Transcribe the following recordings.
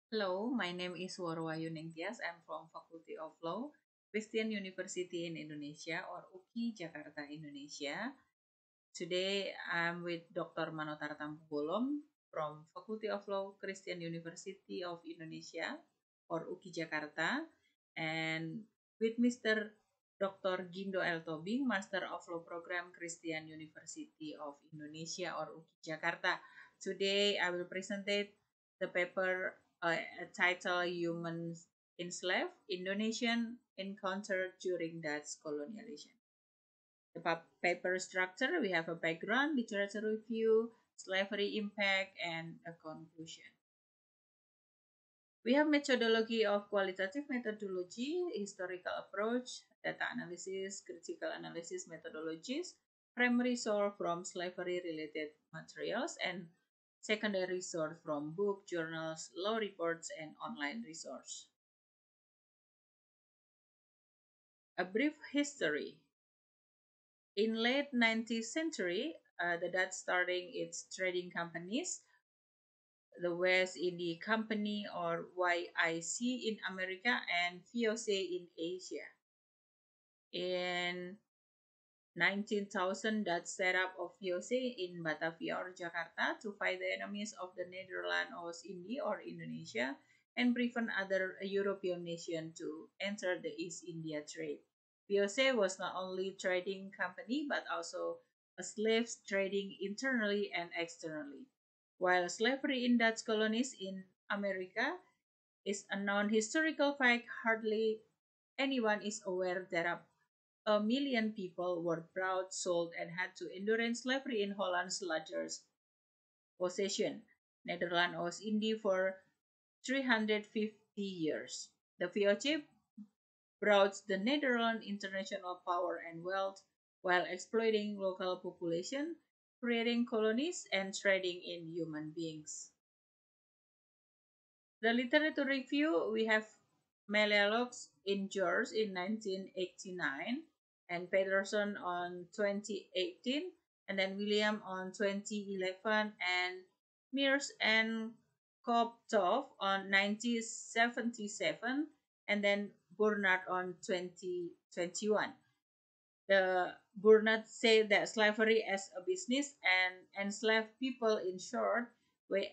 Hello, my name is Warwayu Ningtyas. I'm from Faculty of Law, Christian University in Indonesia or UKI Jakarta, Indonesia. Today I'm with Dr. Manotar Tampugolom from Faculty of Law, Christian University of Indonesia or UKI Jakarta, and with Mr. Dr. Gindo L. Tobing, Master of Law Program, Christian University of Indonesia or UKI Jakarta. Today I will present the paper titled Humans Enslaved, Indonesian Encounter During Dutch Colonialism. The paper structure, we have a background, literature review, slavery impact, and a conclusion. We have methodology of qualitative methodology, historical approach, data analysis, critical analysis methodologies, primary source from slavery-related materials, and secondary source from book, journals, law reports, and online resource. A brief history. In late 19th century, the Dutch starting its trading companies, the West India Company or YIC in America and VOC in Asia. In 19,000, Dutch set up of VOC in Batavia or Jakarta to fight the enemies of the Netherlands or India or Indonesia and prevent other European nations to enter the East India trade. VOC was not only trading company but also a slaves trading internally and externally. While slavery in Dutch colonies in America is a known historical fact, hardly anyone is aware that a million people were brought, sold, and had to endure slavery in Holland's largest possession, Netherlands Oost Indië, for 350 years. The VOC brought the Netherlands international power and wealth while exploiting local population, creating colonies, and trading in human beings. The literature review, we have Malalox in George in 1989 and Peterson on 2018 and then William on 2011 and Mears and Koptov on 1977 and then Burnett on 2021. The Burnett said that slavery as a business and enslaved people in short were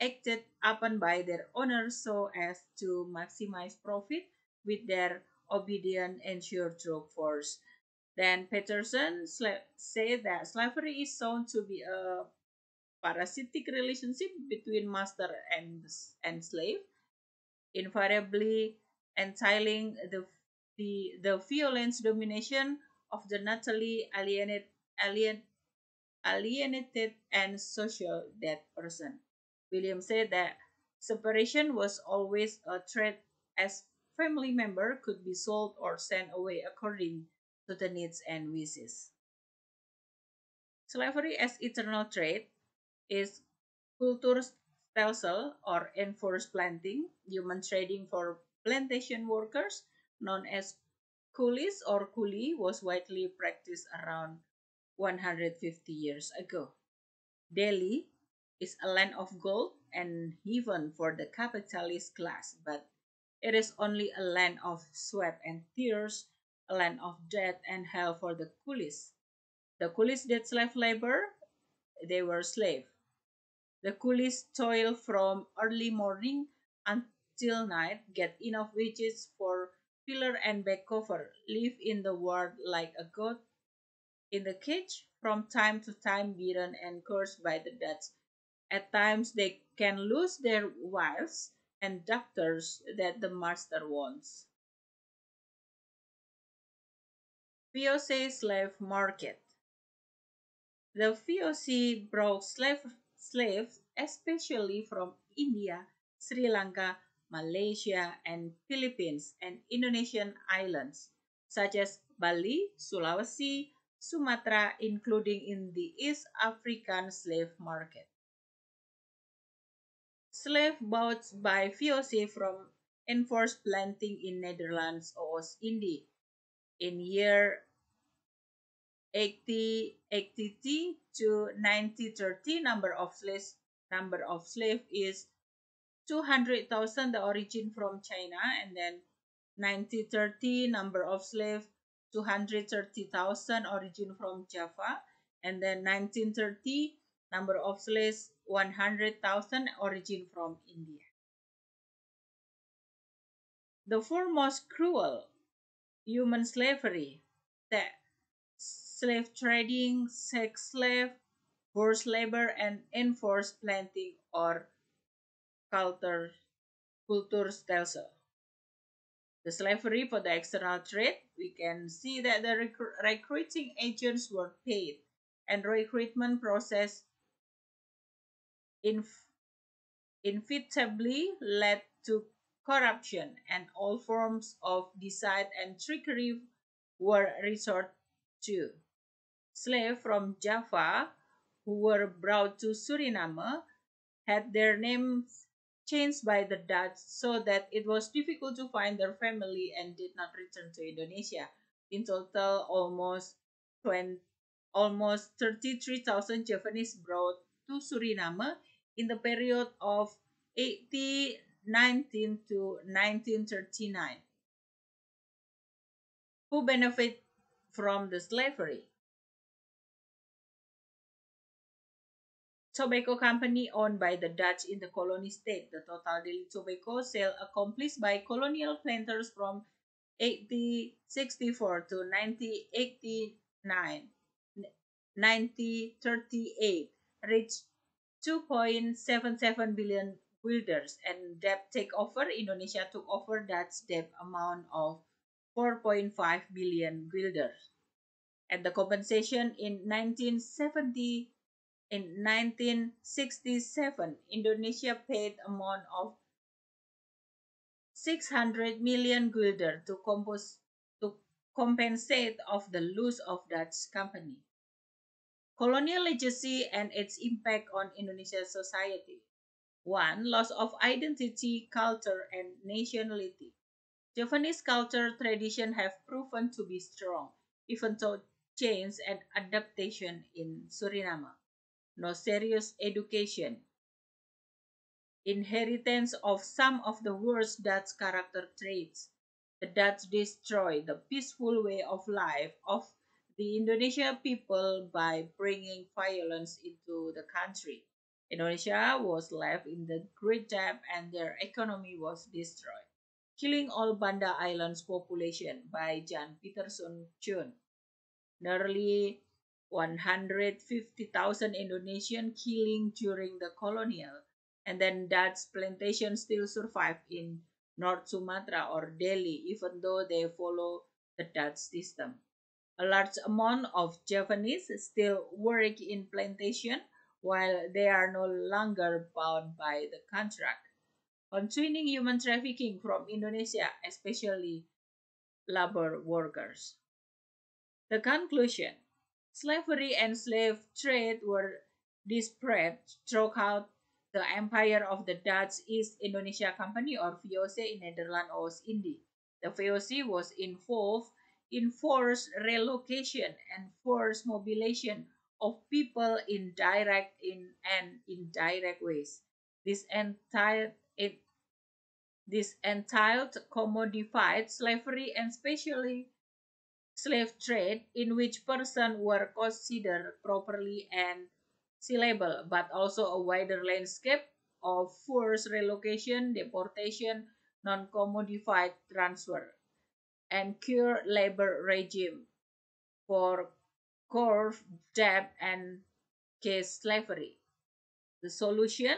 acted upon by their owners so as to maximize profit with their obedient ensured through force. Then Peterson said that slavery is shown to be a parasitic relationship between master and slave, invariably entailing the violent domination of the naturally alienated and social dead person. William said that separation was always a threat as family member could be sold or sent away according to the needs and wishes. Slavery as eternal trade is culture stelsel or enforced planting, human trading for plantation workers, known as coolies or coolie, was widely practiced around 150 years ago. Delhi is a land of gold and heaven for the capitalist class, but it is only a land of sweat and tears, a land of death and hell for the coolies. The coolies did slave labor, they were slaves. The coolies toil from early morning until night, get enough wages for pillar and back cover, live in the world like a goat in the cage, from time to time beaten and cursed by the Dutch. At times they can lose their wives and doctors that the master wants. VOC slave market. The VOC brought slaves, especially from India, Sri Lanka, Malaysia, and Philippines and Indonesian islands, such as Bali, Sulawesi, Sumatra, including in the East African slave market. Slave boats by VOC from enforced planting in Netherlands Oost Indië. In year 80 to 1930, number of slaves is 200,000 the origin from China, and then 1930 number of slaves 230,000 origin from Java, and then 1930 number of slaves 100,000 origin from India. The foremost cruel human slavery, the slave trading, sex slave, forced labor, and enforced planting or culture stelsel. The slavery for the external trade, we can see that the recruiting agents were paid, and recruitment process inf- inevitably led to corruption, and all forms of deceit and trickery were resorted to. Slaves from Java who were brought to Suriname had their names changed by the Dutch so that it was difficult to find their family and did not return to Indonesia. In total, almost 33,000 Javanese brought to Suriname in the period of 1819 to 1939. Who benefit from the slavery? Tobacco company owned by the Dutch in the colony state. The total daily tobacco sale accomplished by colonial planters from 1864 to 1938 reached 2.77 billion guilders, and debt takeover. Indonesia took over Dutch debt amount of 4.5 billion guilders. And the compensation in 1967, Indonesia paid amount of 600 million guilder to compensate of the loss of Dutch company. Colonial legacy and its impact on Indonesian society. 1. Loss of identity, culture, and nationality. Javanese culture tradition have proven to be strong, even though change and adaptation in Suriname. No serious education. Inheritance of some of the worst Dutch character traits. The Dutch destroyed the peaceful way of life of the Indonesian people by bringing violence into the country. Indonesia was left in the great debt and their economy was destroyed, killing all Banda Islands population by Jan Pieterszoon Jun. Nearly 150,000 Indonesian killing during the colonial, and then Dutch plantations still survive in North Sumatra or Delhi, even though they follow the Dutch system. A large amount of Javanese still work in plantation while they are no longer bound by the contract. Continuing human trafficking from Indonesia, especially labor workers. The conclusion: slavery and slave trade were disparate throughout the empire of the Dutch East Indonesia Company or VOC in Netherlands Oost-Indie. The VOC was involved in forced relocation and forced mobilization of people in direct and indirect ways. This entailed commodified slavery and especially slave trade in which persons were considered properly and sellable, but also a wider landscape of forced relocation, deportation, non-commodified transfer, and cured labor regime for coerced debt and case slavery. The solution: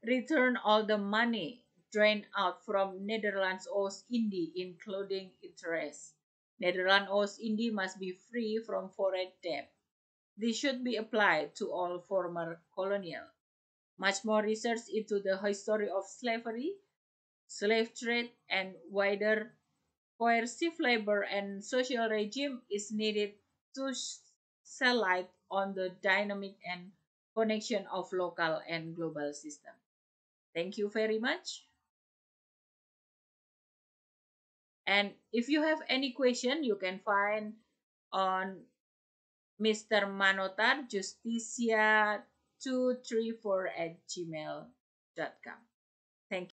return all the money drained out from Netherlands Oost-Indie, including interest. Netherlands Oost-Indie must be free from foreign debt. This should be applied to all former colonial. Much more research into the history of slavery, slave trade, and wider coercive labor and social regime is needed to shed light on the dynamic and connection of local and global system. Thank you very much. And if you have any question, you can find on Mr. Manotar Justicia 234 at gmail.com. Thank